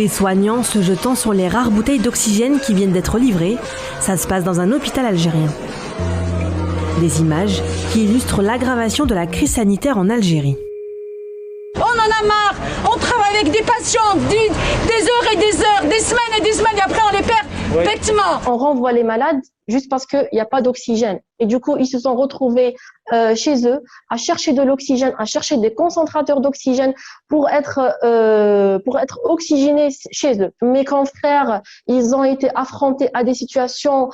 Des soignants se jetant sur les rares bouteilles d'oxygène qui viennent d'être livrées. Ça se passe dans un hôpital algérien. Des images qui illustrent l'aggravation de la crise sanitaire en Algérie. On en a marre, on travaille avec des patients des heures et des heures, des semaines et après on les perd bêtement. On renvoie les malades juste parce qu'il n'y a pas d'oxygène. Et du coup, ils se sont retrouvés chez eux à chercher de l'oxygène, à chercher des concentrateurs d'oxygène pour être oxygénés chez eux. Mes confrères, ils ont été affrontés à des situations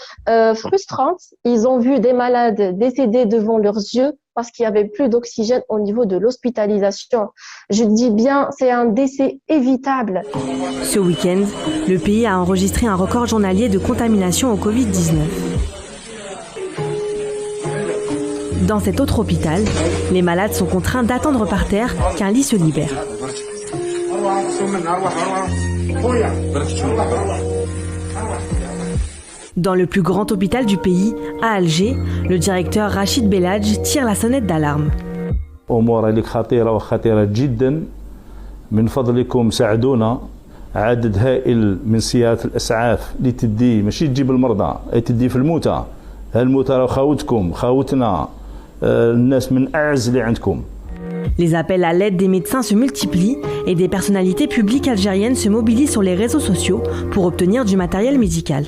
frustrantes. Ils ont vu des malades décédés devant leurs yeux parce qu'il n'y avait plus d'oxygène au niveau de l'hospitalisation. Je dis bien, c'est un décès évitable. Ce week-end, le pays a enregistré un record journalier de contamination au Covid-19. Dans cet autre hôpital, les malades sont contraints d'attendre par terre qu'un lit se libère. Dans le plus grand hôpital du pays, à Alger, le directeur Rachid Belhadj tire la sonnette d'alarme. أمور اللي خطيرة وخطيرة جدا من فضلكم ساعدونا عدد هائل من سيارات الإسعاف اللي تدي ماشي تجيب المرضى أي تدي في الموتى هالموتى راه خاوتكم خاوتنا الناس من أعز اللي عندكم. Les appels à l'aide des médecins se multiplient et des personnalités publiques algériennes se mobilisent sur les réseaux sociaux pour obtenir du matériel médical.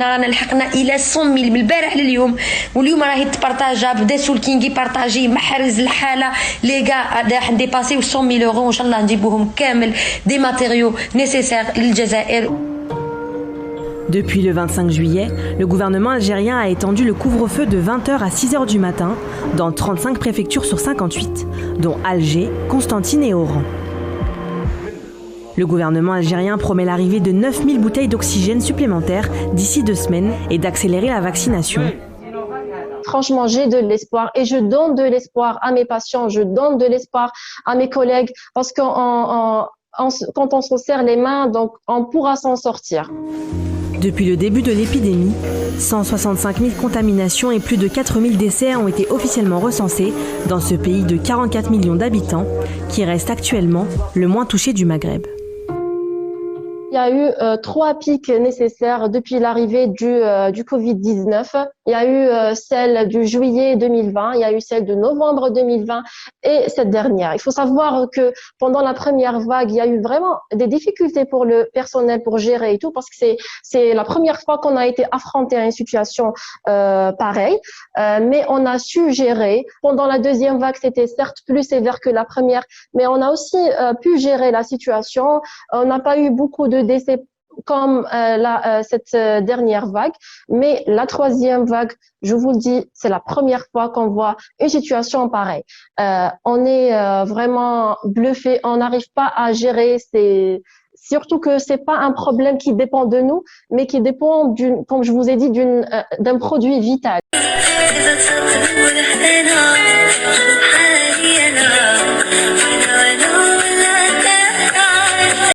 رانا لحقنا الى 100 ميل من البارح لليوم واليوم راهي تبارطاجا بدا سولكين يبارطاجي محرز الحاله لي كاع راح نديباسيو 100 ميل اورو ان شاء الله نجيبوهم كامل دي ماتيريو نيسيسير للجزائر. Depuis le 25 juillet, le gouvernement algérien a étendu le couvre-feu de 20h à 6h du matin dans 35 préfectures sur 58, dont Alger, Constantine et Oran. Le gouvernement algérien promet l'arrivée de 9000 bouteilles d'oxygène supplémentaires d'ici 2 semaines et d'accélérer la vaccination. Franchement, j'ai de l'espoir et je donne de l'espoir à mes patients, je donne de l'espoir à mes collègues parce que quand on se serre les mains, donc on pourra s'en sortir. Depuis le début de l'épidémie, 165 000 contaminations et plus de 4 000 décès ont été officiellement recensés dans ce pays de 44 millions d'habitants qui reste actuellement le moins touché du Maghreb. Il y a eu 3 pics nécessaires depuis l'arrivée du Covid-19. Il y a eu celle du juillet 2020, il y a eu celle de novembre 2020 et cette dernière. Il faut savoir que pendant la première vague, il y a eu vraiment des difficultés pour le personnel pour gérer et tout parce que c'est la première fois qu'on a été affronté à une situation pareille. Mais on a su gérer. Pendant la deuxième vague, c'était certes plus sévère que la première, mais on a aussi pu gérer la situation. On n'a pas eu beaucoup de décès comme cette dernière vague, mais la troisième vague, je vous le dis, c'est la première fois qu'on voit une situation pareille. On est vraiment bluffé, on n'arrive pas à gérer. Surtout que c'est pas un problème qui dépend de nous, mais qui dépend comme je vous ai dit, d'un produit vital.